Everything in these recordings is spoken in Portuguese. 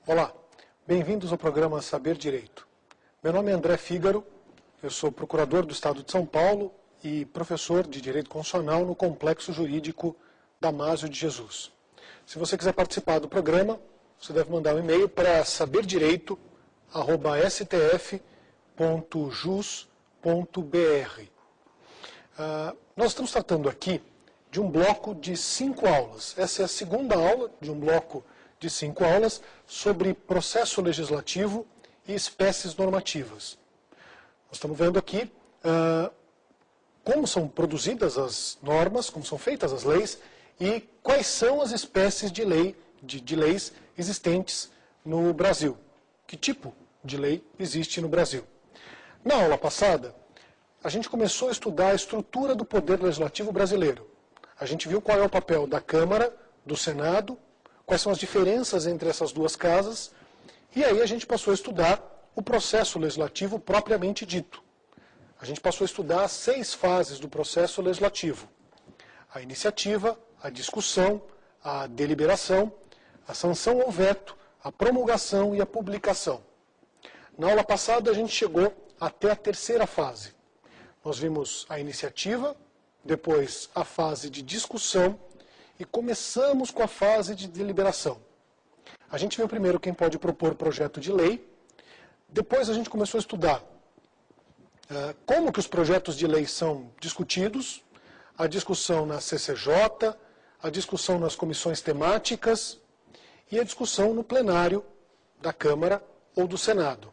Olá, bem-vindos ao programa Saber Direito. Meu nome é André Fígaro, eu sou procurador do Estado de São Paulo e professor de Direito Constitucional no Complexo Jurídico Damásio de Jesus. Se você quiser participar do programa, você deve mandar um e-mail para saberdireito@stf.jus.br. Nós estamos tratando aqui de um bloco de 5 aulas. Essa é a segunda aula de um bloco de 5 aulas sobre processo legislativo e espécies normativas. Nós estamos vendo aqui como são produzidas as normas, como são feitas as leis e quais são as espécies de leis existentes no Brasil. Que tipo de lei existe no Brasil? Na aula passada, a gente começou a estudar a estrutura do poder legislativo brasileiro. A gente viu qual é o papel da Câmara, do Senado, quais são as diferenças entre essas duas casas, e aí a gente passou a estudar o processo legislativo propriamente dito. A gente passou a estudar as 6 fases do processo legislativo: a iniciativa, a discussão, a deliberação, a sanção ou veto, a promulgação e a publicação. Na aula passada a gente chegou até a 3ª fase. Nós vimos a iniciativa, depois a fase de discussão e começamos com a fase de deliberação. A gente viu primeiro quem pode propor projeto de lei, depois a gente começou a estudar como que os projetos de lei são discutidos, a discussão na CCJ, a discussão nas comissões temáticas e a discussão no plenário da Câmara ou do Senado.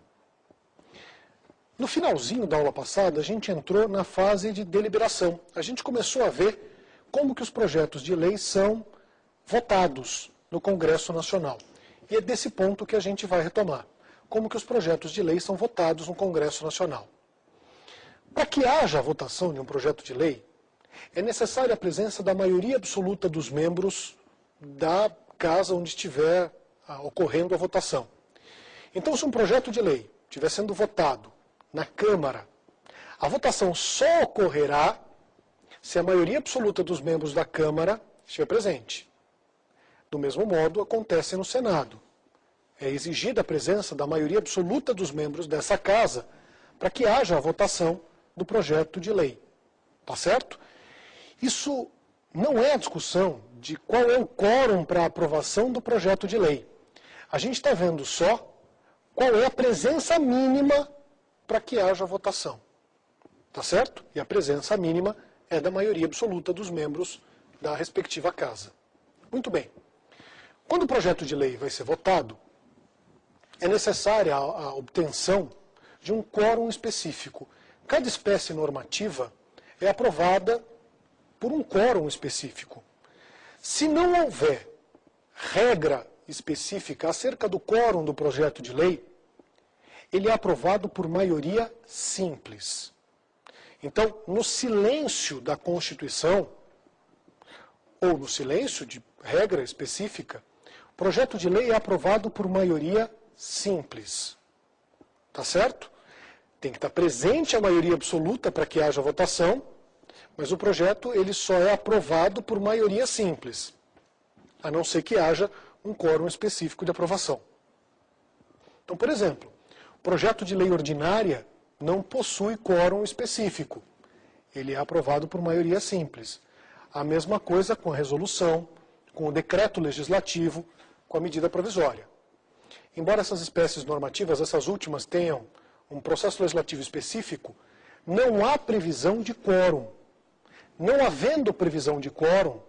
No finalzinho da aula passada, a gente entrou na fase de deliberação. A gente começou a ver como que os projetos de lei são votados no Congresso Nacional. E é desse ponto que a gente vai retomar. Como que os projetos de lei são votados no Congresso Nacional. Para que haja a votação de um projeto de lei, é necessária a presença da maioria absoluta dos membros da casa onde estiver ocorrendo a votação. Então, se um projeto de lei estiver sendo votado na Câmara, a votação só ocorrerá se a maioria absoluta dos membros da Câmara estiver presente. Do mesmo modo, acontece no Senado. É exigida a presença da maioria absoluta dos membros dessa casa para que haja a votação do projeto de lei. Tá certo? Isso não é a discussão de qual é o quórum para a aprovação do projeto de lei. A gente está vendo só qual é a presença mínima para que haja a votação. Tá certo? E a presença mínima é da maioria absoluta dos membros da respectiva casa. Muito bem. Quando o projeto de lei vai ser votado, é necessária a obtenção de um quórum específico. Cada espécie normativa é aprovada por um quórum específico. Se não houver regra específica acerca do quórum do projeto de lei, ele é aprovado por maioria simples. Então, no silêncio da Constituição, ou no silêncio de regra específica, o projeto de lei é aprovado por maioria simples. Tá certo? Tem que estar presente a maioria absoluta para que haja votação, mas o projeto ele só é aprovado por maioria simples, a não ser que haja um quórum específico de aprovação. Então, por exemplo, o projeto de lei ordinária não possui quórum específico. Ele é aprovado por maioria simples. A mesma coisa com a resolução, com o decreto legislativo, com a medida provisória. Embora essas espécies normativas, essas últimas, tenham um processo legislativo específico, não há previsão de quórum. Não havendo previsão de quórum,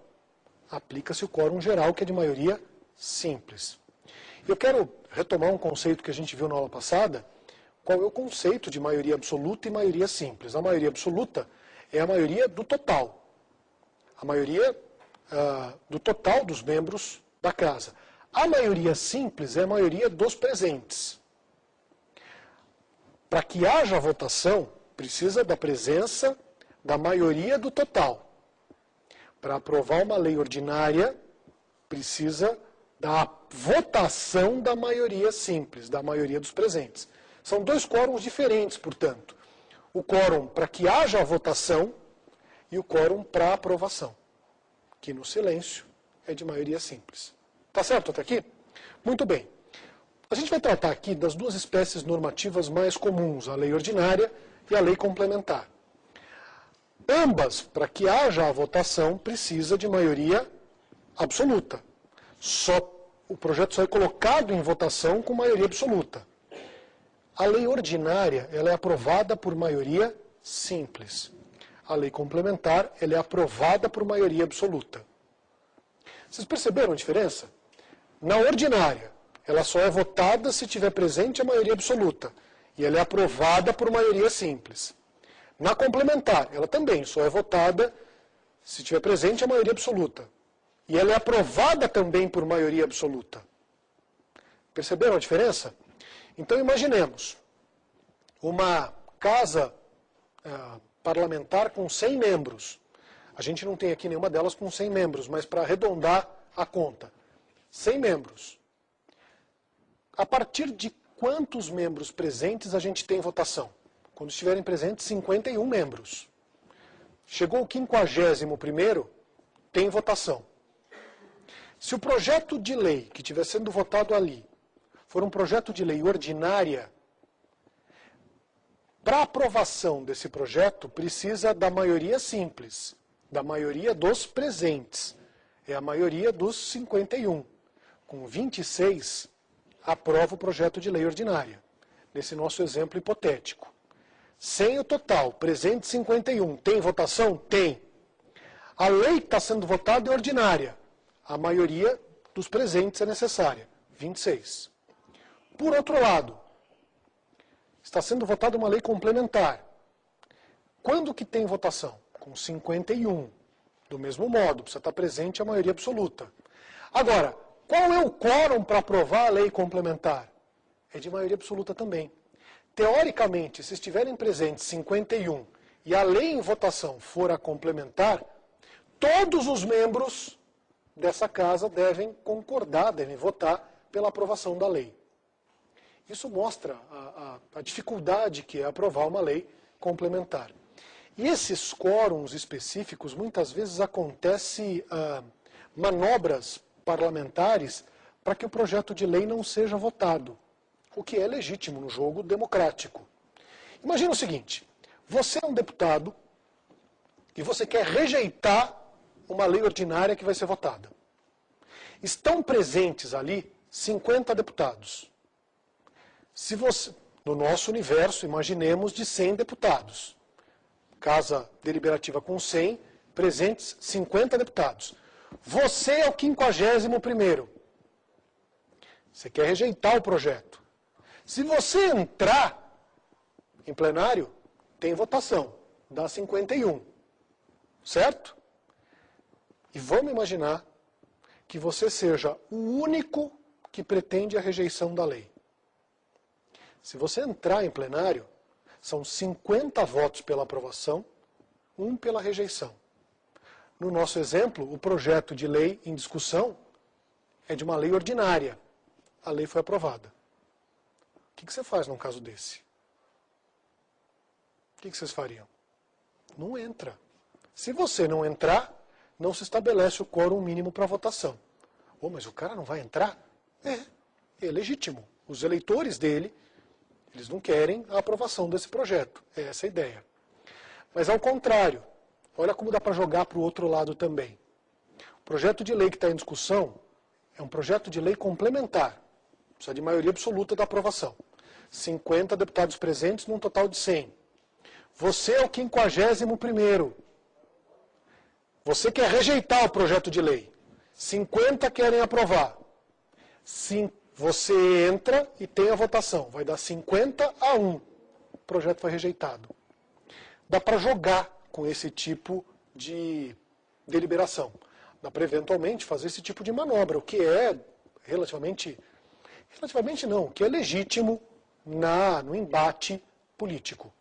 aplica-se o quórum geral, que é de maioria simples. Eu quero retomar um conceito que a gente viu na aula passada. Qual é o conceito de maioria absoluta e maioria simples? A maioria absoluta é a maioria do total. A maioria do total dos membros da casa. A maioria simples é a maioria dos presentes. Para que haja votação, precisa da presença da maioria do total. Para aprovar uma lei ordinária, precisa da votação da maioria simples, da maioria dos presentes. São 2 quórums diferentes, portanto. O quórum para que haja a votação e o quórum para a aprovação, que no silêncio é de maioria simples. Tá certo até aqui? Muito bem. A gente vai tratar aqui das duas espécies normativas mais comuns, a lei ordinária e a lei complementar. Ambas, para que haja a votação, precisa de maioria absoluta. O projeto só é colocado em votação com maioria absoluta. A lei ordinária ela é aprovada por maioria simples. A lei complementar ela é aprovada por maioria absoluta. Vocês perceberam a diferença? Na ordinária, ela só é votada se tiver presente a maioria absoluta. E ela é aprovada por maioria simples. Na complementar, ela também só é votada se tiver presente a maioria absoluta. E ela é aprovada também por maioria absoluta. Perceberam a diferença? Então imaginemos uma casa parlamentar com 100 membros. A gente não tem aqui nenhuma delas com 100 membros, mas para arredondar a conta. 100 membros. A partir de quantos membros presentes a gente tem votação? Quando estiverem presentes 51 membros. Chegou o 51º, tem votação. Se o projeto de lei que estiver sendo votado ali for um projeto de lei ordinária, para aprovação desse projeto precisa da maioria simples, da maioria dos presentes. É a maioria dos 51. Com 26, aprova o projeto de lei ordinária, nesse nosso exemplo hipotético. Sem o total, presente 51, tem votação? Tem. A lei que está sendo votada é ordinária. A maioria dos presentes é necessária, 26. Por outro lado, está sendo votada uma lei complementar. Quando que tem votação? Com 51. Do mesmo modo, precisa estar presente a maioria absoluta. Agora, qual é o quórum para aprovar a lei complementar? É de maioria absoluta também. Teoricamente, se estiverem presentes 51 e a lei em votação for a complementar, todos os membros dessa casa devem concordar, devem votar pela aprovação da lei. Isso mostra a dificuldade que é aprovar uma lei complementar. E esses quórums específicos, muitas vezes acontecem manobras parlamentares para que o projeto de lei não seja votado, o que é legítimo no jogo democrático. Imagina o seguinte, você é um deputado e você quer rejeitar uma lei ordinária que vai ser votada. Estão presentes ali 50 deputados. Se você, no nosso universo, imaginemos de 100 deputados. Casa deliberativa com 100, presentes 50 deputados. Você é o 51º. Você quer rejeitar o projeto. Se você entrar em plenário, tem votação, dá 51. Certo? E vamos imaginar que você seja o único que pretende a rejeição da lei. Se você entrar em plenário, são 50 votos pela aprovação, 1 pela rejeição. No nosso exemplo, o projeto de lei em discussão é de uma lei ordinária. A lei foi aprovada. O que você faz num caso desse? O que vocês fariam? Não entra. Se você não entrar, não se estabelece o quórum mínimo para votação. Oh, mas o cara não vai entrar? É legítimo. Os eleitores dele, eles não querem a aprovação desse projeto. É essa a ideia. Mas ao contrário, olha como dá para jogar para o outro lado também. O projeto de lei que está em discussão é um projeto de lei complementar. Precisa de maioria absoluta da aprovação. 50 deputados presentes num total de 100. Você é o 51º. Você quer rejeitar o projeto de lei. 50 querem aprovar. Você entra e tem a votação. Vai dar 50-1. O projeto foi rejeitado. Dá para jogar com esse tipo de deliberação. Dá para eventualmente fazer esse tipo de manobra, o que é relativamente não, o que é legítimo no embate político.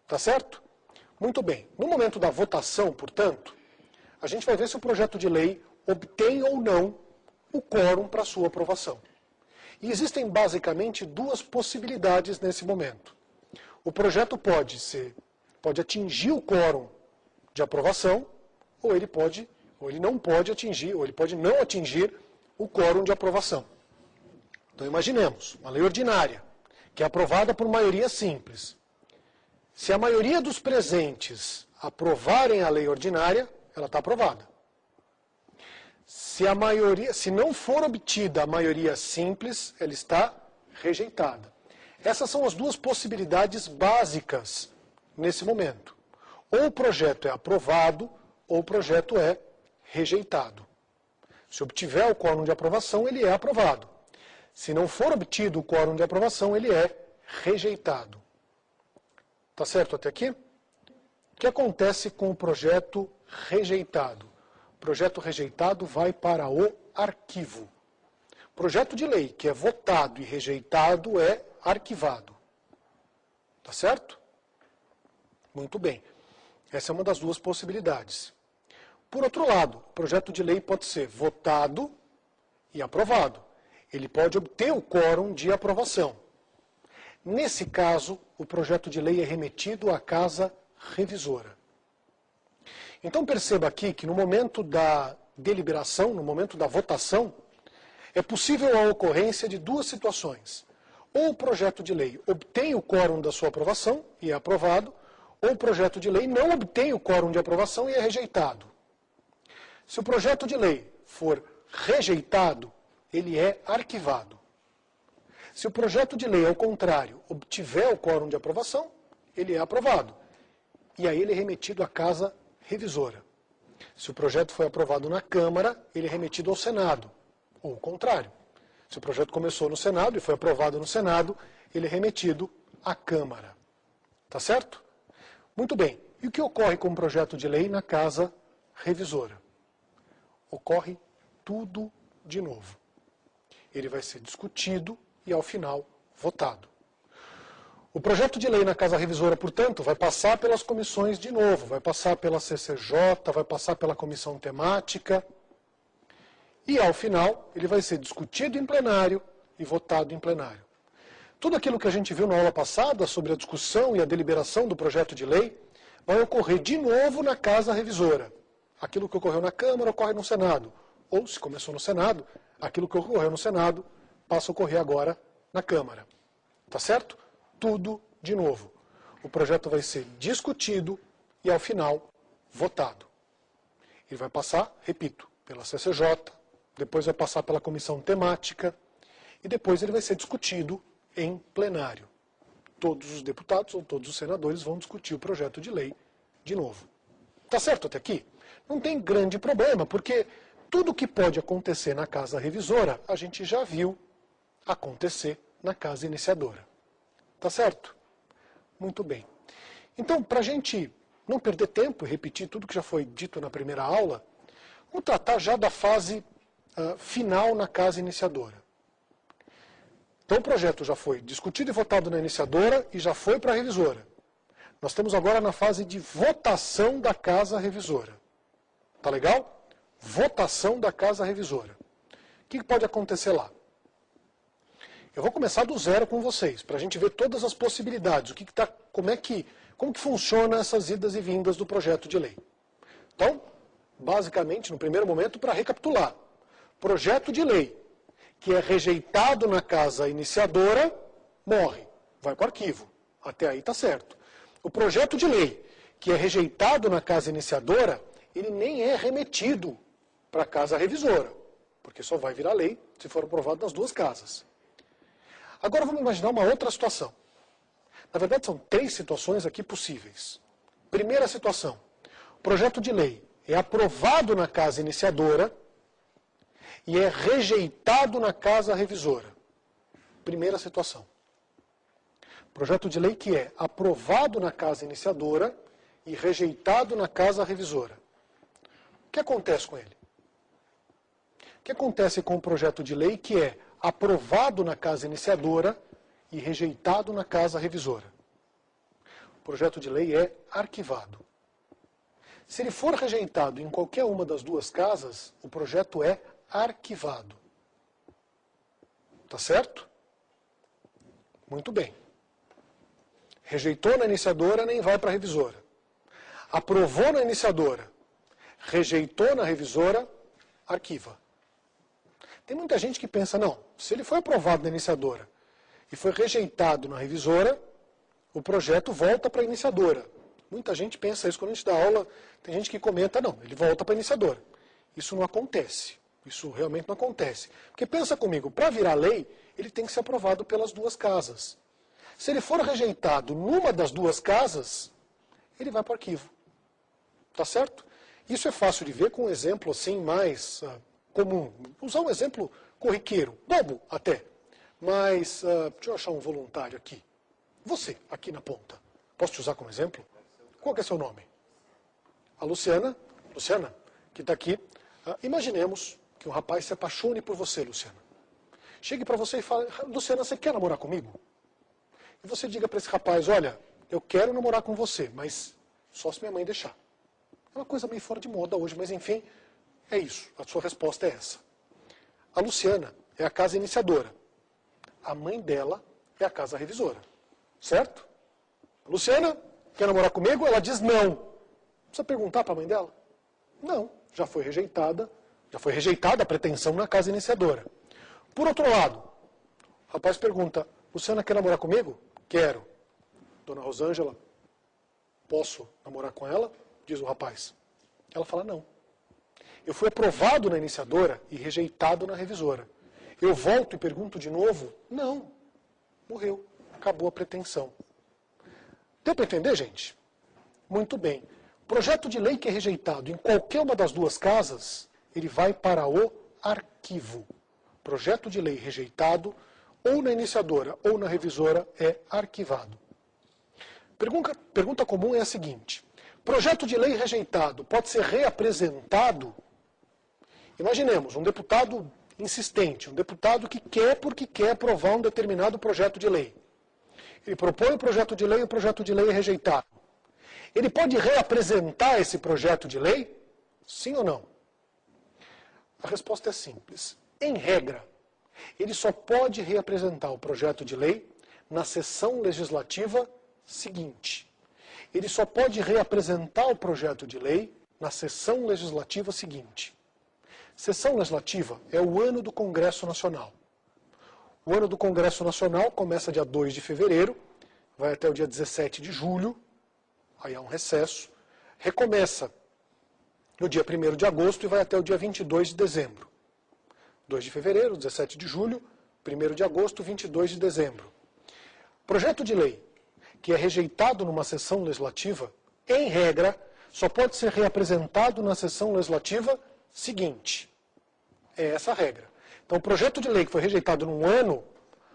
Tá certo? Muito bem. No momento da votação, portanto, a gente vai ver se o projeto de lei obtém ou não o quórum para sua aprovação. E existem basicamente duas possibilidades nesse momento. O projeto pode atingir o quórum de aprovação, ou ele não pode atingir, ou ele pode não atingir o quórum de aprovação. Então imaginemos, uma lei ordinária, que é aprovada por maioria simples. Se a maioria dos presentes aprovarem a lei ordinária, ela está aprovada. Se não for obtida a maioria simples, ela está rejeitada. Essas são as duas possibilidades básicas nesse momento. Ou o projeto é aprovado, ou o projeto é rejeitado. Se obtiver o quórum de aprovação, ele é aprovado. Se não for obtido o quórum de aprovação, ele é rejeitado. Tá certo até aqui? O que acontece com o projeto rejeitado? O projeto rejeitado vai para o arquivo. Projeto de lei que é votado e rejeitado é arquivado. Tá certo? Muito bem. Essa é uma das duas possibilidades. Por outro lado, o projeto de lei pode ser votado e aprovado. Ele pode obter o quórum de aprovação. Nesse caso, o projeto de lei é remetido à casa revisora. Então perceba aqui que no momento da deliberação, no momento da votação, é possível a ocorrência de duas situações. Ou o projeto de lei obtém o quórum da sua aprovação e é aprovado, ou o projeto de lei não obtém o quórum de aprovação e é rejeitado. Se o projeto de lei for rejeitado, ele é arquivado. Se o projeto de lei, ao contrário, obtiver o quórum de aprovação, ele é aprovado. E aí ele é remetido à casa revisora. Se o projeto foi aprovado na Câmara, ele é remetido ao Senado. Ou o contrário. Se o projeto começou no Senado e foi aprovado no Senado, ele é remetido à Câmara. Tá certo? Muito bem. E o que ocorre com o projeto de lei na casa revisora? Ocorre tudo de novo. Ele vai ser discutido e, ao final, votado. O projeto de lei na Casa Revisora, portanto, vai passar pelas comissões de novo, vai passar pela CCJ, vai passar pela comissão temática, e, ao final, ele vai ser discutido em plenário e votado em plenário. Tudo aquilo que a gente viu na aula passada sobre a discussão e a deliberação do projeto de lei vai ocorrer de novo na Casa Revisora. Aquilo que ocorreu na Câmara ocorre no Senado. Ou, se começou no Senado, aquilo que ocorreu no Senado passa a ocorrer agora na Câmara. Tá certo? Tudo de novo. O projeto vai ser discutido e, ao final, votado. Ele vai passar, repito, pela CCJ, depois vai passar pela comissão temática e depois ele vai ser discutido em plenário. Todos os deputados ou todos os senadores vão discutir o projeto de lei de novo. Tá certo até aqui? Não tem grande problema, porque tudo que pode acontecer na casa revisora, a gente já viu acontecer na casa iniciadora. Tá certo? Muito bem. Então, para a gente não perder tempo e repetir tudo que já foi dito na primeira aula, vamos tratar já da fase final na casa iniciadora. Então, o projeto já foi discutido e votado na iniciadora e já foi para a revisora. Nós estamos agora na fase de votação da casa revisora. Tá legal? Votação da casa revisora. O que pode acontecer lá? Eu vou começar do zero com vocês, para a gente ver todas as possibilidades, como que funciona essas idas e vindas do projeto de lei. Então, basicamente, no primeiro momento, para recapitular, projeto de lei que é rejeitado na casa iniciadora, morre, vai para o arquivo. Até aí está certo. O projeto de lei que é rejeitado na casa iniciadora, ele nem é remetido para a casa revisora, porque só vai virar lei se for aprovado nas duas casas. Agora vamos imaginar uma outra situação. Na verdade, são 3 situações aqui possíveis. Primeira situação, o projeto de lei é aprovado na casa iniciadora e é rejeitado na casa revisora. Primeira situação. Projeto de lei que é aprovado na casa iniciadora e rejeitado na casa revisora. O que acontece com ele? O que acontece com o projeto de lei que é aprovado na casa iniciadora e rejeitado na casa revisora? O projeto de lei é arquivado. Se ele for rejeitado em qualquer uma das duas casas, o projeto é arquivado. Tá certo? Muito bem. Rejeitou na iniciadora, nem vai para a revisora. Aprovou na iniciadora, rejeitou na revisora, arquiva. Tem muita gente que pensa, não, se ele foi aprovado na iniciadora e foi rejeitado na revisora, o projeto volta para a iniciadora. Muita gente pensa isso quando a gente dá aula, tem gente que comenta, não, ele volta para a iniciadora. Isso não acontece, isso realmente não acontece. Porque pensa comigo, para virar lei, ele tem que ser aprovado pelas duas casas. Se ele for rejeitado numa das duas casas, ele vai para o arquivo. Tá certo? Isso é fácil de ver com um exemplo assim mais comum. Vou usar um exemplo corriqueiro, bobo até. Mas, deixa eu achar um voluntário aqui. Você, aqui na ponta. Posso te usar como exemplo? Qual que é seu nome? A Luciana. Luciana, que está aqui. Imaginemos que um rapaz se apaixone por você, Luciana. Chegue para você e fale, Luciana, você quer namorar comigo? E você diga para esse rapaz, olha, eu quero namorar com você, mas só se minha mãe deixar. É uma coisa meio fora de moda hoje, mas enfim, é isso. A sua resposta é essa. A Luciana é a casa iniciadora. A mãe dela é a casa revisora. Certo? A Luciana quer namorar comigo? Ela diz não. Precisa perguntar para a mãe dela? Não. Já foi rejeitada a pretensão na casa iniciadora. Por outro lado, o rapaz pergunta, Luciana quer namorar comigo? Quero. Dona Rosângela, posso namorar com ela? Diz o rapaz. Ela fala, não. Eu fui aprovado na iniciadora e rejeitado na revisora. Eu volto e pergunto de novo? Não. Morreu. Acabou a pretensão. Deu para entender, gente? Muito bem. Projeto de lei que é rejeitado em qualquer uma das duas casas, ele vai para o arquivo. Projeto de lei rejeitado, ou na iniciadora ou na revisora, é arquivado. Pergunta comum é a seguinte. Projeto de lei rejeitado pode ser reapresentado? Imaginemos, um deputado insistente, um deputado que quer porque quer aprovar um determinado projeto de lei. Ele propõe o projeto de lei e o projeto de lei é rejeitado. Ele pode reapresentar esse projeto de lei? Sim ou não? A resposta é simples. Em regra, ele só pode reapresentar o projeto de lei na sessão legislativa seguinte. Ele só pode reapresentar o projeto de lei na sessão legislativa seguinte. Sessão legislativa é o ano do Congresso Nacional. O ano do Congresso Nacional começa dia 2 de fevereiro, vai até o dia 17 de julho, aí há um recesso, recomeça no dia 1º de agosto e vai até o dia 22 de dezembro. 2 de fevereiro, 17 de julho, 1º de agosto, 22 de dezembro. Projeto de lei que é rejeitado numa sessão legislativa, em regra, só pode ser reapresentado na sessão legislativa seguinte. É essa a regra. Então, o projeto de lei que foi rejeitado num ano,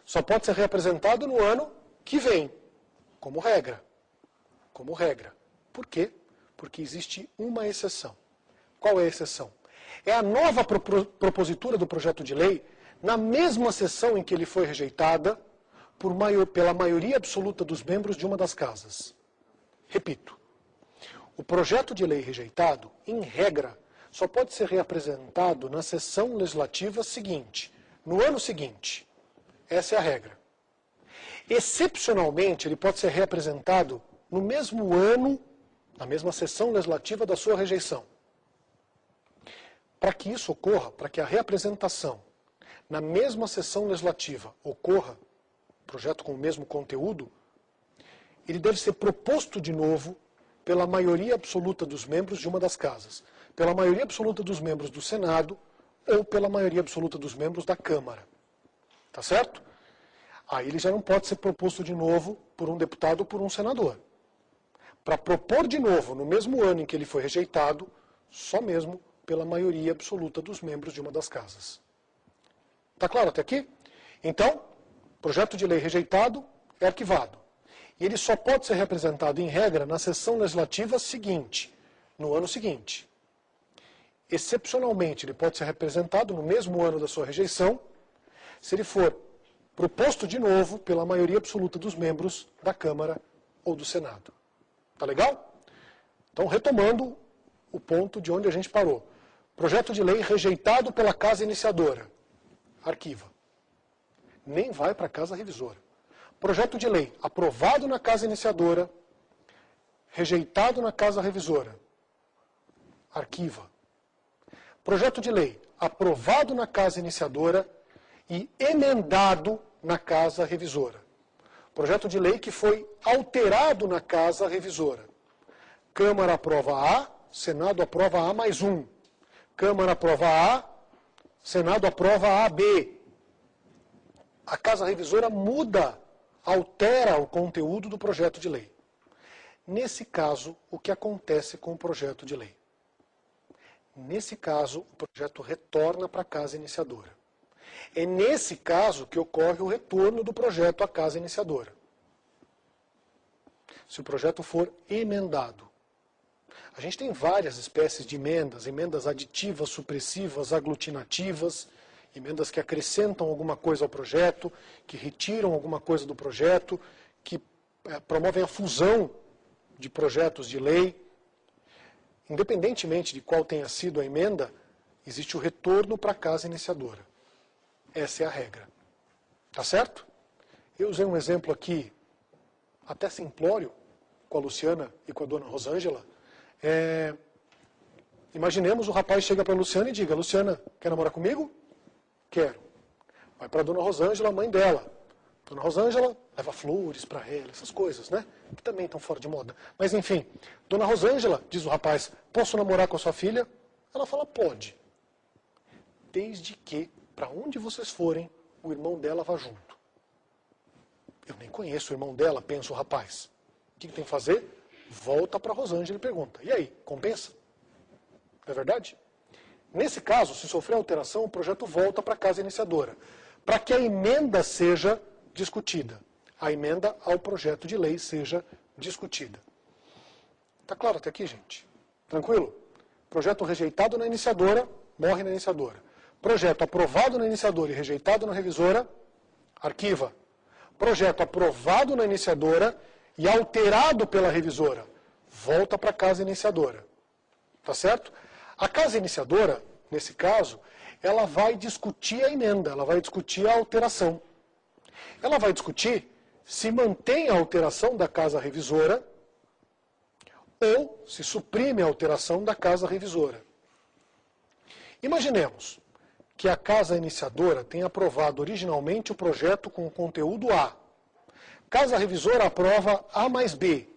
só pode ser reapresentado no ano que vem, como regra. Como regra. Por quê? Porque existe uma exceção. Qual é a exceção? É a nova propositura do projeto de lei, na mesma sessão em que ele foi rejeitada, pela maioria absoluta dos membros de uma das casas. Repito, o projeto de lei rejeitado, em regra, só pode ser reapresentado na sessão legislativa seguinte, no ano seguinte. Essa é a regra. Excepcionalmente, ele pode ser reapresentado no mesmo ano, na mesma sessão legislativa da sua rejeição. Para que isso ocorra, para que a reapresentação na mesma sessão legislativa ocorra, projeto com o mesmo conteúdo, ele deve ser proposto de novo pela maioria absoluta dos membros de uma das casas, pela maioria absoluta dos membros do Senado ou pela maioria absoluta dos membros da Câmara. Tá certo? Aí ele já não pode ser proposto de novo por um deputado ou por um senador. Para propor de novo, no mesmo ano em que ele foi rejeitado, só mesmo pela maioria absoluta dos membros de uma das casas. Tá claro até aqui? Então, projeto de lei rejeitado é arquivado. E ele só pode ser representado, em regra, na sessão legislativa seguinte, no ano seguinte. Excepcionalmente, ele pode ser representado no mesmo ano da sua rejeição, se ele for proposto de novo pela maioria absoluta dos membros da Câmara ou do Senado. Tá legal? Então, retomando o ponto de onde a gente parou. Projeto de lei rejeitado pela casa iniciadora. Arquiva. Nem vai para a casa revisora. Projeto de lei aprovado na casa iniciadora, rejeitado na casa revisora. Arquiva. Projeto de lei aprovado na casa iniciadora e emendado na casa revisora. Projeto de lei que foi alterado na casa revisora. Câmara aprova A, Senado aprova A mais 1. Câmara aprova A, Senado aprova AB. A casa revisora muda, altera o conteúdo do projeto de lei. Nesse caso, o que acontece com o projeto de lei? Nesse caso, o projeto retorna para a casa iniciadora. É nesse caso que ocorre o retorno do projeto à casa iniciadora. Se o projeto for emendado. A gente tem várias espécies de emendas, emendas aditivas, supressivas, aglutinativas, emendas que acrescentam alguma coisa ao projeto, que retiram alguma coisa do projeto, que promovem a fusão de projetos de lei. Independentemente de qual tenha sido a emenda, existe o retorno para a casa iniciadora. Essa é a regra. Tá certo? Eu usei um exemplo aqui, até simplório, com a Luciana e com a dona Rosângela. Imaginemos o rapaz chega para a Luciana e diga: Luciana, quer namorar comigo? Quero. Vai para a dona Rosângela, mãe dela. Dona Rosângela leva flores para ela, essas coisas, né? Que também estão fora de moda. Mas enfim, Dona Rosângela, diz o rapaz, posso namorar com a sua filha? Ela fala, pode. Desde que, para onde vocês forem, o irmão dela vá junto. Eu nem conheço o irmão dela, pensa o rapaz. O que tem que fazer? Volta para a Rosângela e pergunta, e aí, compensa? Não é verdade? Nesse caso, se sofrer alteração, o projeto volta para a casa iniciadora, para que a emenda seja discutida. A emenda ao projeto de lei seja discutida. Está claro até aqui, gente? Tranquilo? Projeto rejeitado na iniciadora, morre na iniciadora. Projeto aprovado na iniciadora e rejeitado na revisora, arquiva. Projeto aprovado na iniciadora e alterado pela revisora, volta para a casa iniciadora. Tá certo? A casa iniciadora, nesse caso, ela vai discutir a emenda, ela vai discutir a alteração. Ela vai discutir se mantém a alteração da casa revisora ou se suprime a alteração da casa revisora. Imaginemos que a casa iniciadora tenha aprovado originalmente o projeto com o conteúdo A. Casa revisora aprova A mais B.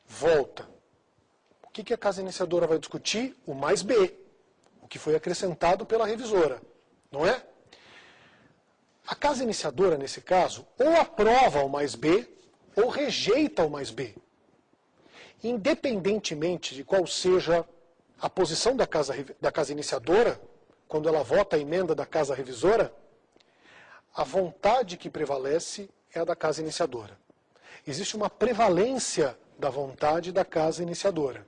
Volta. O que a casa iniciadora vai discutir? O mais B, o que foi acrescentado pela revisora, não é? A casa iniciadora, nesse caso, ou aprova o mais B, ou rejeita o mais B. Independentemente de qual seja a posição da casa iniciadora, quando ela vota a emenda da casa revisora, a vontade que prevalece é a da casa iniciadora. Existe uma prevalência da vontade da casa iniciadora.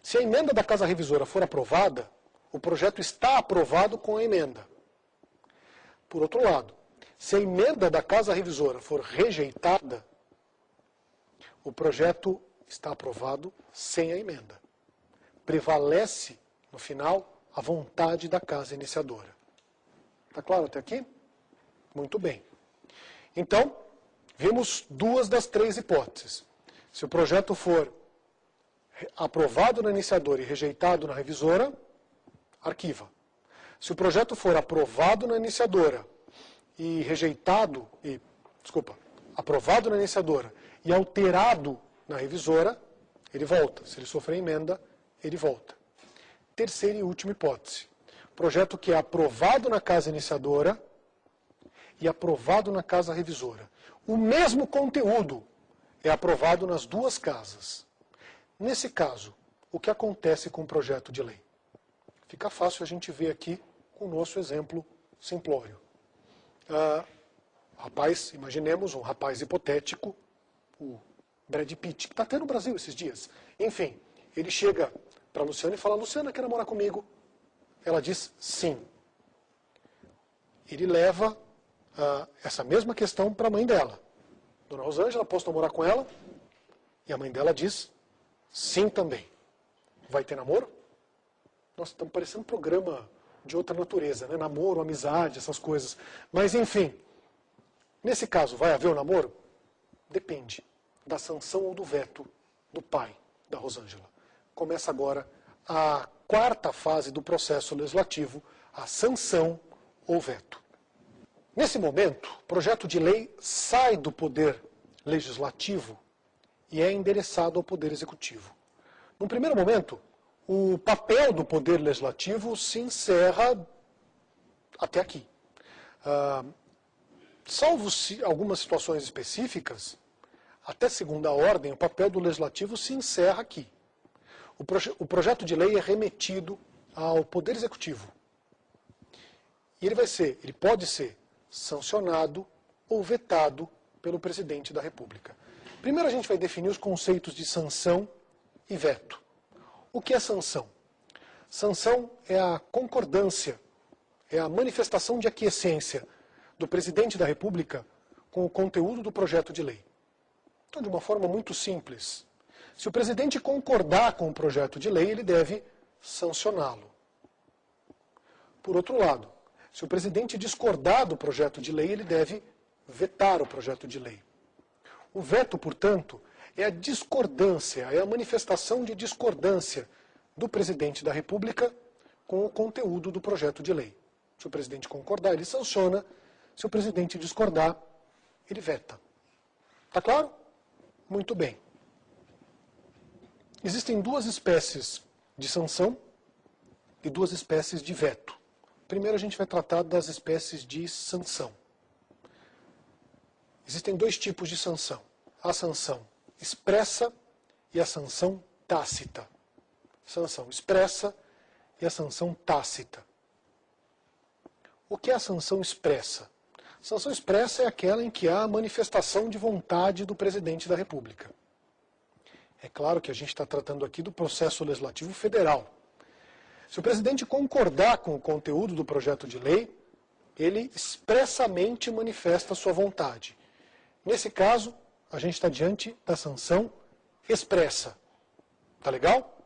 Se a emenda da casa revisora for aprovada, o projeto está aprovado com a emenda. Por outro lado, se a emenda da casa revisora for rejeitada, o projeto está aprovado sem a emenda. Prevalece, no final, a vontade da casa iniciadora. Está claro até aqui? Muito bem. Então, vimos duas das três hipóteses. Se o projeto for aprovado na iniciadora e rejeitado na revisora, arquiva. Se o projeto for aprovado na iniciadora e aprovado na iniciadora e alterado na revisora, ele volta. Se ele sofrer emenda, ele volta. Terceira e última hipótese. Projeto que é aprovado na casa iniciadora e aprovado na casa revisora. O mesmo conteúdo é aprovado nas duas casas. Nesse caso, o que acontece com o projeto de lei? Fica fácil a gente ver aqui com o nosso exemplo simplório. Rapaz, imaginemos um rapaz hipotético, o Brad Pitt, que está até no Brasil esses dias. Enfim, ele chega para a Luciana e fala, Luciana, quer namorar comigo? Ela diz sim. Ele leva essa mesma questão para a mãe dela. Dona Rosângela, posso namorar com ela? E a mãe dela diz sim também. Vai ter namoro? Nossa, estamos parecendo um programa de outra natureza, né? Namoro, amizade, essas coisas. Mas, enfim, nesse caso, vai haver o namoro? Depende da sanção ou do veto do pai da Rosângela. Começa agora a quarta fase do processo legislativo, a sanção ou veto. Nesse momento, o projeto de lei sai do poder legislativo e é endereçado ao poder executivo. No primeiro momento, o papel do poder legislativo se encerra até aqui. Salvo algumas situações específicas, até segunda ordem, o papel do legislativo se encerra aqui. O projeto de lei é remetido ao poder executivo. E ele pode ser sancionado ou vetado pelo presidente da República. Primeiro a gente vai definir os conceitos de sanção e veto. O que é sanção? Sanção é a concordância, é a manifestação de aquiescência do presidente da República com o conteúdo do projeto de lei. Então, de uma forma muito simples, se o presidente concordar com o projeto de lei, ele deve sancioná-lo. Por outro lado, se o presidente discordar do projeto de lei, ele deve vetar o projeto de lei. O veto, portanto, é a discordância, é a manifestação de discordância do presidente da República com o conteúdo do projeto de lei. Se o presidente concordar, ele sanciona. Se o presidente discordar, ele veta. Está claro? Muito bem. Existem duas espécies de sanção e duas espécies de veto. Primeiro a gente vai tratar das espécies de sanção. Existem dois tipos de sanção. A sanção expressa e a sanção tácita. Sanção expressa e a sanção tácita. O que é a sanção expressa? A sanção expressa é aquela em que há a manifestação de vontade do presidente da República. É claro que a gente está tratando aqui do processo legislativo federal. Se o presidente concordar com o conteúdo do projeto de lei, ele expressamente manifesta sua vontade. Nesse caso, a gente está diante da sanção expressa. Tá legal?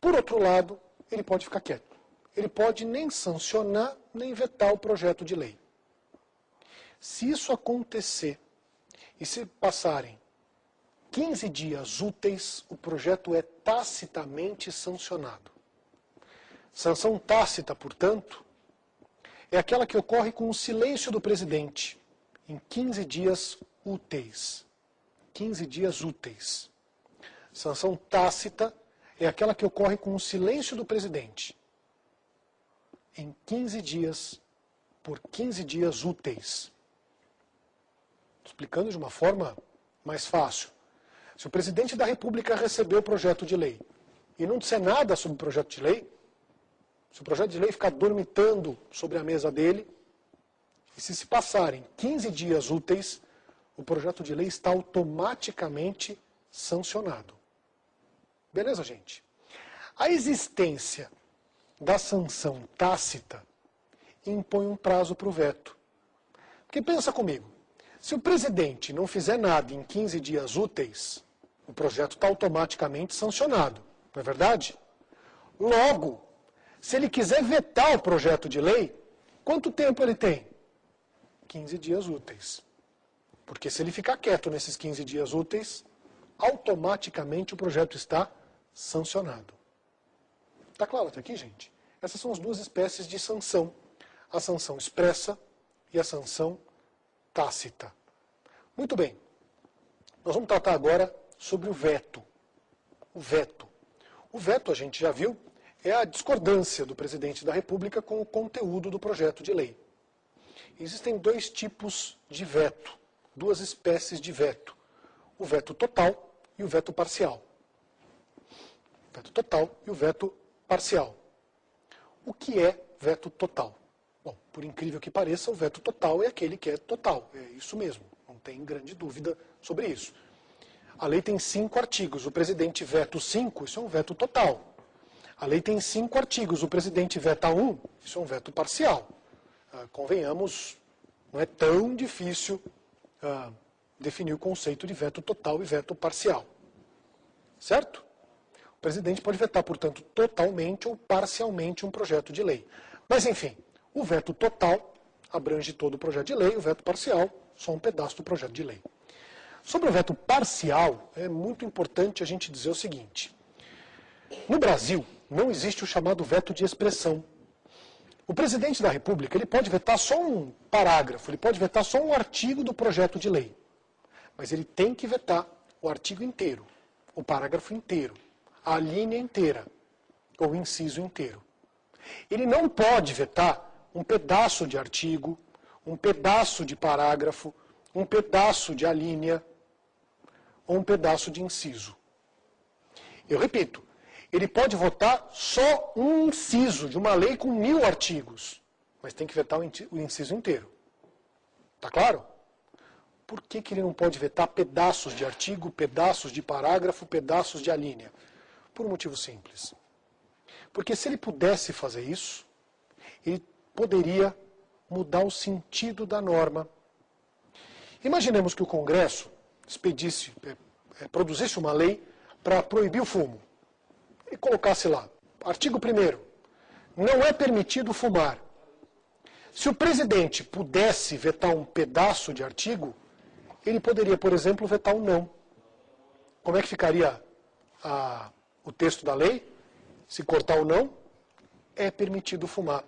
Por outro lado, ele pode ficar quieto. Ele pode nem sancionar, nem vetar o projeto de lei. Se isso acontecer, e se passarem 15 dias úteis, o projeto é tacitamente sancionado. Sanção tácita, portanto, é aquela que ocorre com o silêncio do presidente em 15 dias úteis. 15 dias úteis. Sanção tácita é aquela que ocorre com o silêncio do presidente em 15 dias, por 15 dias úteis. Explicando de uma forma mais fácil. Se o presidente da República receber o projeto de lei e não disser nada sobre o projeto de lei, se o projeto de lei ficar dormitando sobre a mesa dele, e se passarem 15 dias úteis, o projeto de lei está automaticamente sancionado. Beleza, gente? A existência da sanção tácita impõe um prazo para o veto. Porque pensa comigo, se o presidente não fizer nada em 15 dias úteis, o projeto está automaticamente sancionado, não é verdade? Logo, se ele quiser vetar o projeto de lei, quanto tempo ele tem? 15 dias úteis. Porque se ele ficar quieto nesses 15 dias úteis, automaticamente o projeto está sancionado. Está claro até aqui, gente? Essas são as duas espécies de sanção. A sanção expressa e a sanção tácita. Muito bem. Nós vamos tratar agora sobre o veto. O veto. O veto, a gente já viu, é a discordância do presidente da República com o conteúdo do projeto de lei. Existem dois tipos de veto, duas espécies de veto. O veto total e o veto parcial. O veto total e o veto parcial. O que é veto total? Bom, por incrível que pareça, o veto total é aquele que é total. É isso mesmo, não tem grande dúvida sobre isso. A lei tem 5 artigos, o presidente veta os 5, isso é um veto total. A lei tem 5 artigos, o presidente veta 1, isso é um veto parcial. Convenhamos, não é tão difícil definir o conceito de veto total e veto parcial. Certo? O presidente pode vetar, portanto, totalmente ou parcialmente um projeto de lei. Mas, enfim, o veto total abrange todo o projeto de lei, o veto parcial, só um pedaço do projeto de lei. Sobre o veto parcial, é muito importante a gente dizer o seguinte. No Brasil, não existe o chamado veto de expressão. O presidente da República ele pode vetar só um parágrafo, ele pode vetar só um artigo do projeto de lei. Mas ele tem que vetar o artigo inteiro, o parágrafo inteiro, a linha inteira, ou o inciso inteiro. Ele não pode vetar um pedaço de artigo, um pedaço de parágrafo, um pedaço de alínea, ou um pedaço de inciso. Eu repito, ele pode votar só um inciso de uma lei com 1000 artigos, mas tem que vetar o inciso inteiro. Está claro? Por que ele não pode vetar pedaços de artigo, pedaços de parágrafo, pedaços de alínea? Por um motivo simples. Porque se ele pudesse fazer isso, ele poderia mudar o sentido da norma. Imaginemos que o Congresso produzisse uma lei para proibir o fumo. E colocasse lá, artigo 1º, não é permitido fumar. Se o presidente pudesse vetar um pedaço de artigo, ele poderia, por exemplo, vetar um não. Como é que ficaria o texto da lei? Se cortar o não, é permitido fumar.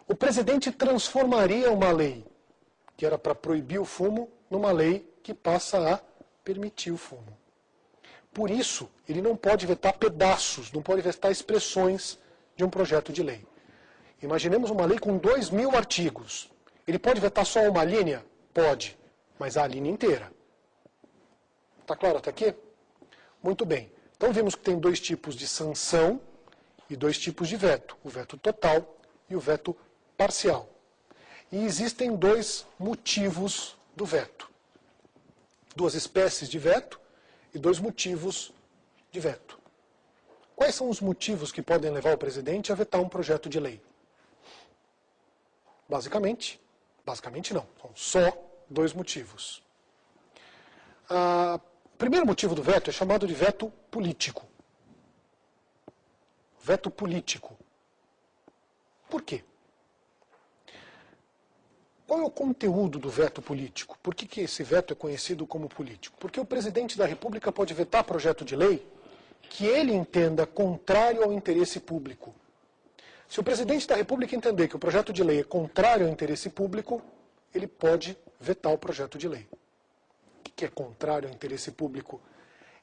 O presidente transformaria uma lei que era para proibir o fumo numa lei que passa a permitir o fumo. Por isso, ele não pode vetar pedaços, não pode vetar expressões de um projeto de lei. Imaginemos uma lei com 2000 artigos. Ele pode vetar só uma linha? Pode, mas a linha inteira. Está claro até aqui? Muito bem. Então vimos que tem 2 tipos de sanção e 2 tipos de veto. O veto total e o veto parcial. E existem 2 motivos do veto. 2 espécies de veto e 2 motivos de veto. Quais são os motivos que podem levar o presidente a vetar um projeto de lei? Basicamente não, são só 2 motivos. O primeiro motivo do veto é chamado de veto político. Veto político. Por quê? Qual é o conteúdo do veto político? Por que esse veto é conhecido como político? Porque o presidente da República pode vetar projeto de lei que ele entenda contrário ao interesse público. Se o presidente da República entender que o projeto de lei é contrário ao interesse público, ele pode vetar o projeto de lei. O que é contrário ao interesse público?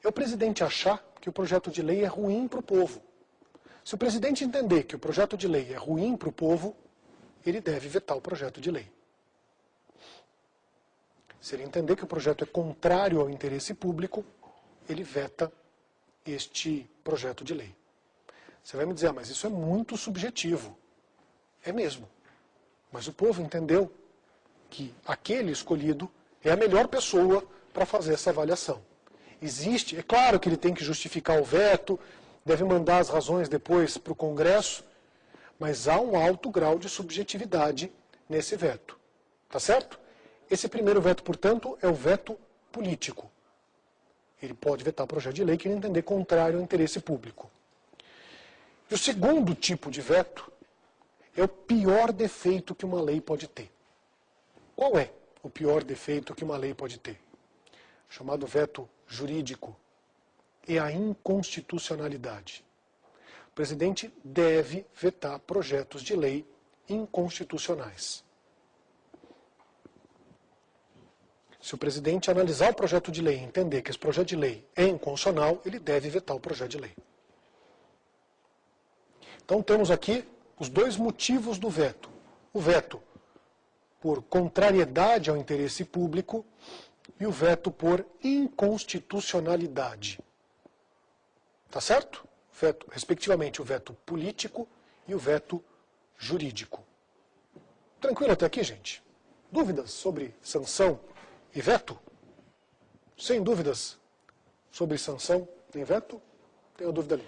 É o presidente achar que o projeto de lei é ruim para o povo. Se o presidente entender que o projeto de lei é ruim para o povo, ele deve vetar o projeto de lei. Se ele entender que o projeto é contrário ao interesse público, ele veta este projeto de lei. Você vai me dizer, mas isso é muito subjetivo. É mesmo. Mas o povo entendeu que aquele escolhido é a melhor pessoa para fazer essa avaliação. É claro que ele tem que justificar o veto, deve mandar as razões depois para o Congresso, mas há um alto grau de subjetividade nesse veto. Tá certo? Esse primeiro veto, portanto, é o veto político. Ele pode vetar projeto de lei que ele entender contrário ao interesse público. E o segundo tipo de veto é o pior defeito que uma lei pode ter. Qual é o pior defeito que uma lei pode ter? Chamado veto jurídico. É a inconstitucionalidade. O presidente deve vetar projetos de lei inconstitucionais. Se o presidente analisar o projeto de lei e entender que esse projeto de lei é inconstitucional, ele deve vetar o projeto de lei. Então temos aqui os 2 motivos do veto. O veto por contrariedade ao interesse público e o veto por inconstitucionalidade. Tá certo? Veto, respectivamente, o veto político e o veto jurídico. Tranquilo até aqui, gente? Dúvidas sobre sanção e veto? Sem dúvidas sobre sanção e veto? Tenho dúvida ali.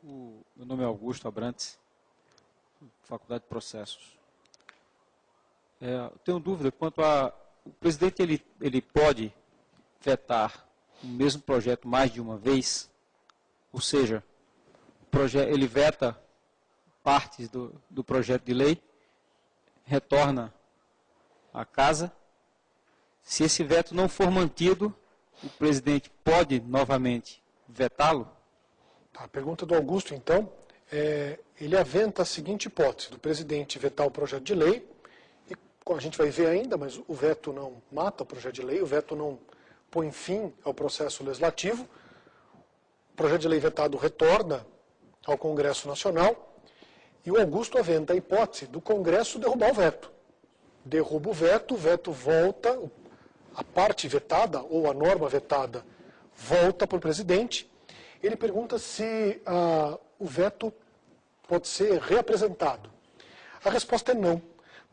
Meu nome é Augusto Abrantes, Faculdade de Processos. Tenho dúvida quanto a... O presidente ele pode vetar o mesmo projeto mais de uma vez? Ou seja, ele veta partes do projeto de lei, retorna à casa. Se esse veto não for mantido, o presidente pode novamente vetá-lo? A pergunta do Augusto, então, ele aventa a seguinte hipótese, do presidente vetar o projeto de lei, e a gente vai ver ainda, mas o veto não mata o projeto de lei, o veto não põe fim ao processo legislativo, o projeto de lei vetado retorna ao Congresso Nacional, e o Augusto aventa a hipótese do Congresso derrubar o veto. Derruba o veto volta, a parte vetada, ou a norma vetada, volta para o presidente. Ele pergunta se o veto pode ser reapresentado. A resposta é não,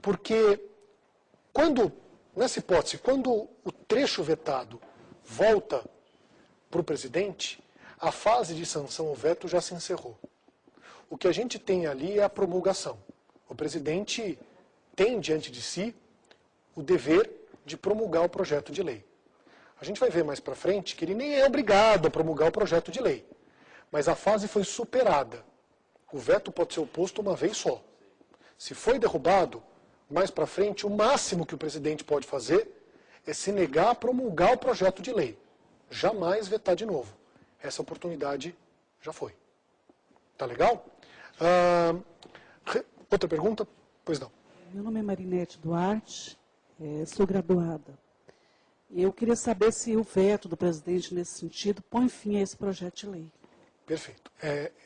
porque nessa hipótese, quando o trecho vetado volta para o presidente, a fase de sanção ao veto já se encerrou. O que a gente tem ali é a promulgação. O presidente tem diante de si o dever de promulgar o projeto de lei. A gente vai ver mais para frente que ele nem é obrigado a promulgar o projeto de lei. Mas a fase foi superada. O veto pode ser oposto uma vez só. Se foi derrubado, mais para frente, o máximo que o presidente pode fazer é se negar a promulgar o projeto de lei. Jamais vetar de novo. Essa oportunidade já foi. Tá legal? Outra pergunta? Pois não. Meu nome é Marinete Duarte, sou graduada. Eu queria saber se o veto do presidente nesse sentido põe fim a esse projeto de lei. Perfeito.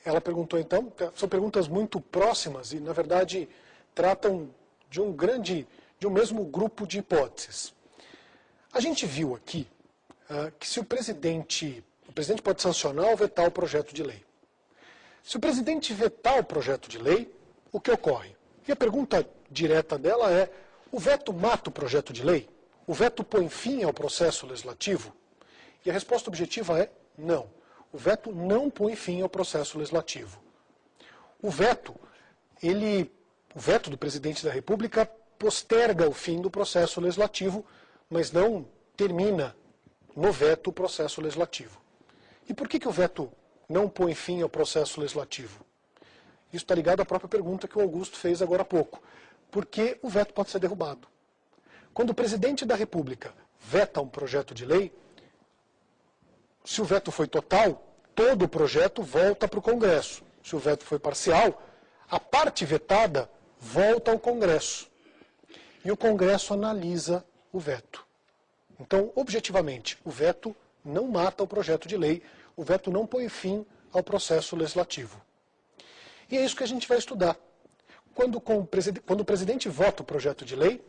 Ela perguntou então, são perguntas muito próximas e, na verdade, tratam de um mesmo grupo de hipóteses. A gente viu aqui que se o presidente pode sancionar ou vetar o projeto de lei. Se o presidente vetar o projeto de lei, o que ocorre? E a pergunta direta dela é, o veto mata o projeto de lei? O veto põe fim ao processo legislativo? E a resposta objetiva é não. O veto não põe fim ao processo legislativo. O veto do presidente da República posterga o fim do processo legislativo, mas não termina no veto o processo legislativo. E por que o veto não põe fim ao processo legislativo? Isso está ligado à própria pergunta que o Augusto fez agora há pouco. Porque o veto pode ser derrubado. Quando o presidente da República veta um projeto de lei, se o veto foi total, todo o projeto volta para o Congresso. Se o veto foi parcial, a parte vetada volta ao Congresso. E o Congresso analisa o veto. Então, objetivamente, o veto não mata o projeto de lei, o veto não põe fim ao processo legislativo. E é isso que a gente vai estudar. Quando o presidente vota o projeto de lei,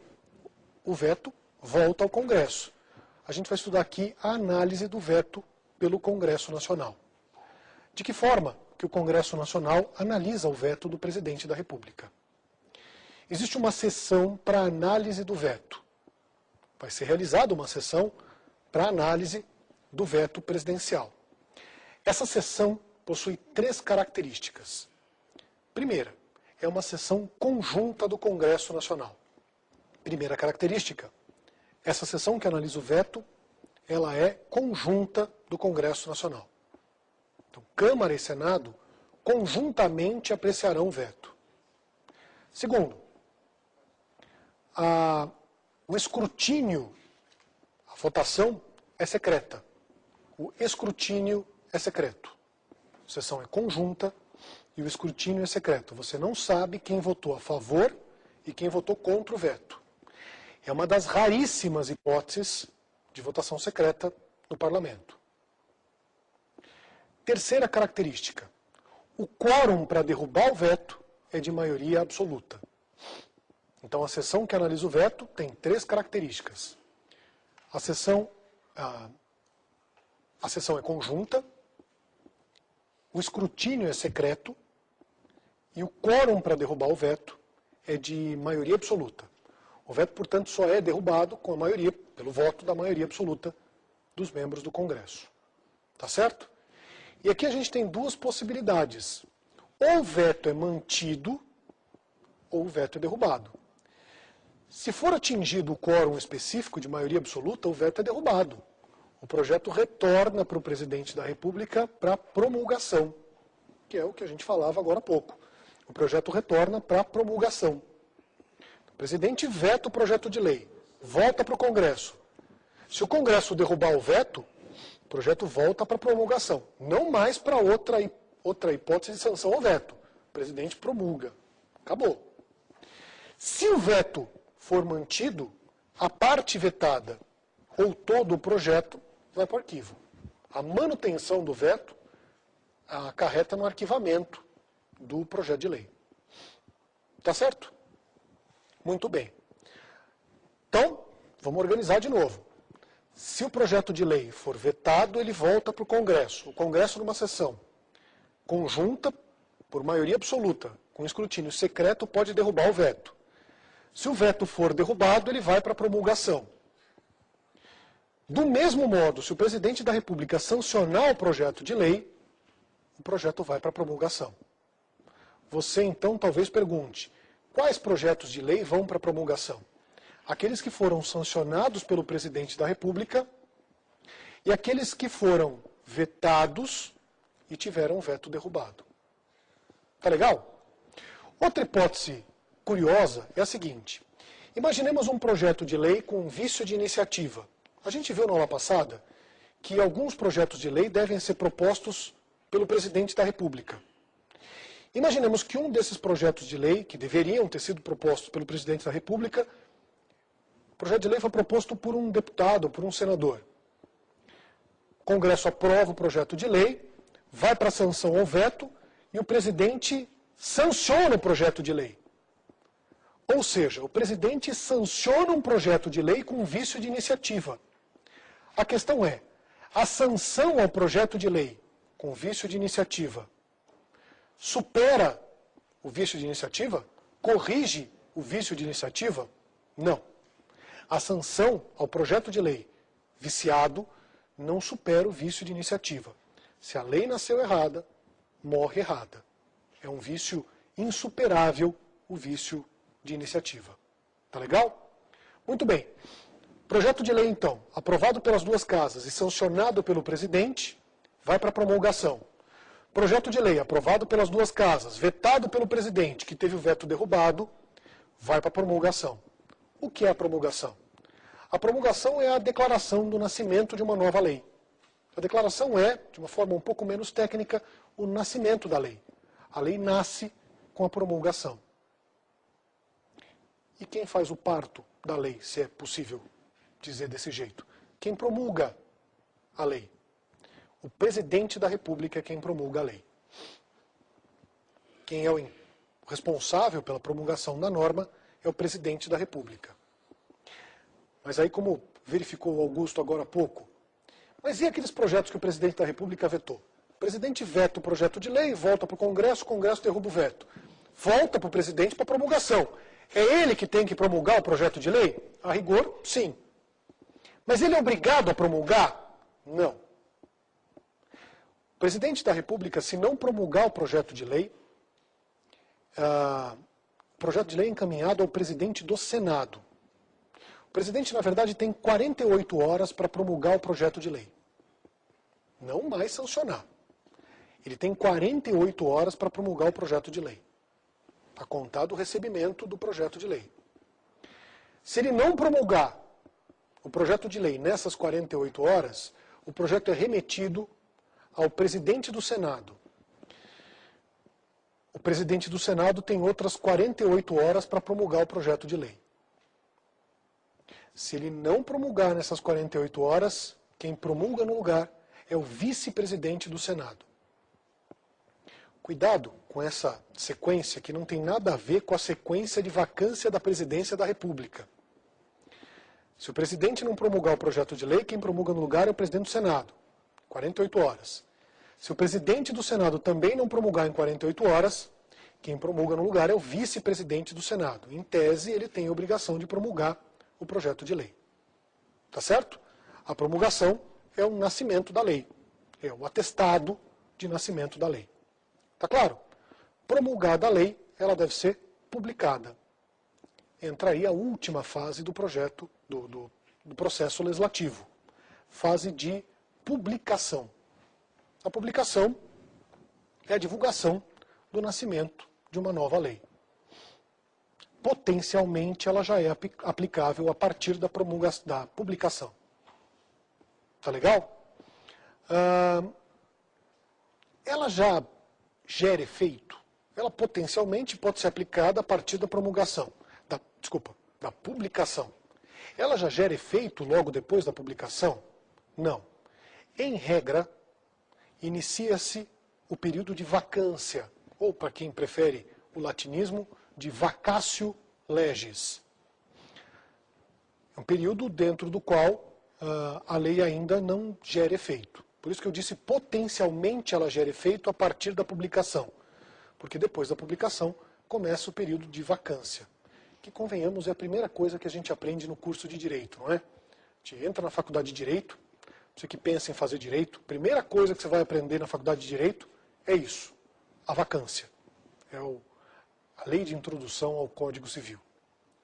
o veto volta ao Congresso. A gente vai estudar aqui a análise do veto pelo Congresso Nacional. De que forma que o Congresso Nacional analisa o veto do presidente da República? Existe uma sessão para análise do veto. Vai ser realizada uma sessão para análise do veto presidencial. Essa sessão possui 3 características. Primeira, é uma sessão conjunta do Congresso Nacional. Primeira característica, essa sessão que analisa o veto, ela é conjunta do Congresso Nacional. Então, Câmara e Senado conjuntamente apreciarão o veto. Segundo, o escrutínio, a votação é secreta. O escrutínio é secreto. A sessão é conjunta e o escrutínio é secreto. Você não sabe quem votou a favor e quem votou contra o veto. É uma das raríssimas hipóteses de votação secreta no Parlamento. Terceira característica. O quórum para derrubar o veto é de maioria absoluta. Então, a sessão que analisa o veto tem 3 características. A sessão é conjunta, o escrutínio é secreto e o quórum para derrubar o veto é de maioria absoluta. O veto, portanto, só é derrubado com a maioria, pelo voto da maioria absoluta dos membros do Congresso. Tá certo? E aqui a gente tem 2 possibilidades. Ou o veto é mantido, ou o veto é derrubado. Se for atingido o quórum específico de maioria absoluta, o veto é derrubado. O projeto retorna para o presidente da República para promulgação, que é o que a gente falava agora há pouco. O projeto retorna para promulgação. O presidente veta o projeto de lei, volta para o Congresso. Se o Congresso derrubar o veto, o projeto volta para promulgação, não mais para outra hipótese de sanção ao veto. O presidente promulga. Acabou. Se o veto for mantido, a parte vetada ou todo o projeto vai para o arquivo. A manutenção do veto acarreta no arquivamento do projeto de lei. Tá certo? Muito bem. Então, vamos organizar de novo. Se o projeto de lei for vetado, ele volta para o Congresso. O Congresso, numa sessão conjunta, por maioria absoluta, com escrutínio secreto, pode derrubar o veto. Se o veto for derrubado, ele vai para a promulgação. Do mesmo modo, se o presidente da República sancionar o projeto de lei, o projeto vai para a promulgação. Você, então, talvez pergunte, quais projetos de lei vão para a promulgação? Aqueles que foram sancionados pelo presidente da República e aqueles que foram vetados e tiveram o veto derrubado. Tá legal? Outra hipótese curiosa é a seguinte. Imaginemos um projeto de lei com vício de iniciativa. A gente viu na aula passada que alguns projetos de lei devem ser propostos pelo presidente da República. Imaginemos que um desses projetos de lei, que deveriam ter sido propostos pelo presidente da República, o projeto de lei foi proposto por um deputado, por um senador. O Congresso aprova o projeto de lei, vai para a sanção ou veto, e o presidente sanciona o projeto de lei. Ou seja, o presidente sanciona um projeto de lei com vício de iniciativa. A questão é, a sanção ao projeto de lei com vício de iniciativa supera o vício de iniciativa? Corrige o vício de iniciativa? Não. A sanção ao projeto de lei viciado não supera o vício de iniciativa. Se a lei nasceu errada, morre errada. É um vício insuperável, o vício de iniciativa. Tá legal? Muito bem. Projeto de lei, então, aprovado pelas duas casas e sancionado pelo presidente, vai para a promulgação. Projeto de lei aprovado pelas duas casas, vetado pelo presidente, que teve o veto derrubado, vai para a promulgação. O que é a promulgação? A promulgação é a declaração do nascimento de uma nova lei. A declaração é, de uma forma um pouco menos técnica, o nascimento da lei. A lei nasce com a promulgação. E quem faz o parto da lei, se é possível dizer desse jeito? Quem promulga a lei? O presidente da República é quem promulga a lei. Quem é o responsável pela promulgação da norma é o presidente da República. Mas aí, como verificou o Augusto agora há pouco, mas e aqueles projetos que o presidente da República vetou? O presidente veta o projeto de lei, volta para o Congresso derruba o veto. Volta para o presidente para promulgação. É ele que tem que promulgar o projeto de lei? A rigor, sim. Mas ele é obrigado a promulgar? Não. O presidente da República, se não promulgar o projeto de lei, o projeto de lei é encaminhado ao presidente do Senado. O presidente, na verdade, tem 48 horas para promulgar o projeto de lei. Não mais sancionar. Ele tem 48 horas para promulgar o projeto de lei. A contar do recebimento do projeto de lei. Se ele não promulgar o projeto de lei nessas 48 horas, o projeto é remetido ao presidente do Senado. O presidente do Senado tem outras 48 horas para promulgar o projeto de lei. Se ele não promulgar nessas 48 horas, quem promulga no lugar é o vice-presidente do Senado. Cuidado com essa sequência que não tem nada a ver com a sequência de vacância da presidência da República. Se o presidente não promulgar o projeto de lei, quem promulga no lugar é o presidente do Senado. 48 horas. Se o presidente do Senado também não promulgar em 48 horas, quem promulga no lugar é o vice-presidente do Senado. Em tese, ele tem a obrigação de promulgar o projeto de lei. Tá certo? A promulgação é o nascimento da lei. É o atestado de nascimento da lei. Tá claro? Promulgada a lei, ela deve ser publicada. Entra aí a última fase do projeto, do processo legislativo. Fase de publicação. A publicação é a divulgação do nascimento de uma nova lei. Potencialmente, ela já é aplicável a partir da publicação. Tá legal? Ela já gera efeito? Ela potencialmente pode ser aplicada a partir da promulgação, da publicação. Ela já gera efeito logo depois da publicação? Não. Em regra, inicia-se o período de vacância, ou, para quem prefere o latinismo, de vacatio legis. É um período dentro do qual a lei ainda não gera efeito. Por isso que eu disse potencialmente ela gera efeito a partir da publicação. Porque depois da publicação começa o período de vacância. Que, convenhamos, é a primeira coisa que a gente aprende no curso de Direito, não é? A gente entra na faculdade de Direito, você que pensa em fazer Direito, a primeira coisa que você vai aprender na faculdade de Direito é isso, a vacância. É a lei de introdução ao Código Civil.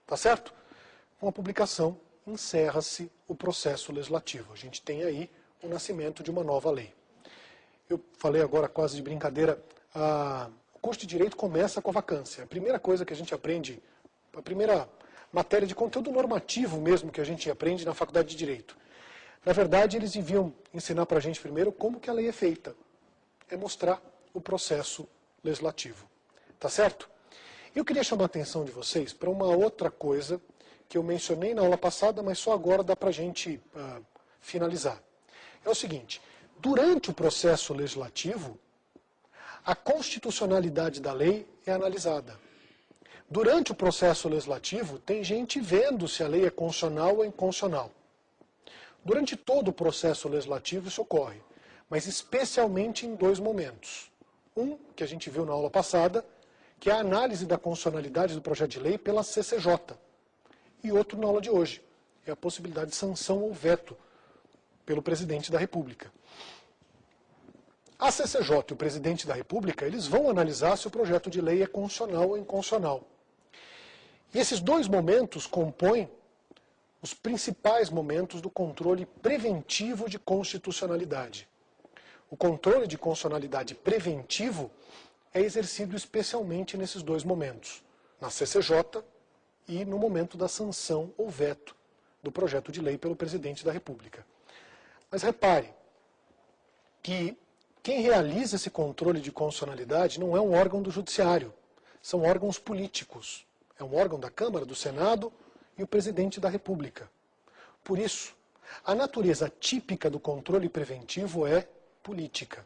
Tá certo? Com a publicação, encerra-se o processo legislativo. A gente tem aí o nascimento de uma nova lei. Eu falei agora quase de brincadeira, o curso de Direito começa com a vacância. A primeira coisa que a gente aprende, a primeira matéria de conteúdo normativo mesmo que a gente aprende na faculdade de Direito. Na verdade, eles deviam ensinar para a gente primeiro como que a lei é feita. É mostrar o processo legislativo. Tá certo? Eu queria chamar a atenção de vocês para uma outra coisa que eu mencionei na aula passada, mas só agora dá para a gente finalizar. É o seguinte, durante o processo legislativo, a constitucionalidade da lei é analisada. Durante o processo legislativo, tem gente vendo se a lei é constitucional ou inconstitucional. Durante todo o processo legislativo isso ocorre, mas especialmente em dois momentos. Um, que a gente viu na aula passada, que é a análise da constitucionalidade do projeto de lei pela CCJ. E outro na aula de hoje, é a possibilidade de sanção ou veto pelo presidente da República. A CCJ e o presidente da República, eles vão analisar se o projeto de lei é constitucional ou inconstitucional. E esses dois momentos compõem os principais momentos do controle preventivo de constitucionalidade. O controle de constitucionalidade preventivo é exercido especialmente nesses dois momentos, na CCJ e no momento da sanção ou veto do projeto de lei pelo presidente da República. Mas repare que quem realiza esse controle de constitucionalidade não é um órgão do judiciário, são órgãos políticos. É um órgão da Câmara, do Senado e o presidente da República. Por isso, a natureza típica do controle preventivo é política.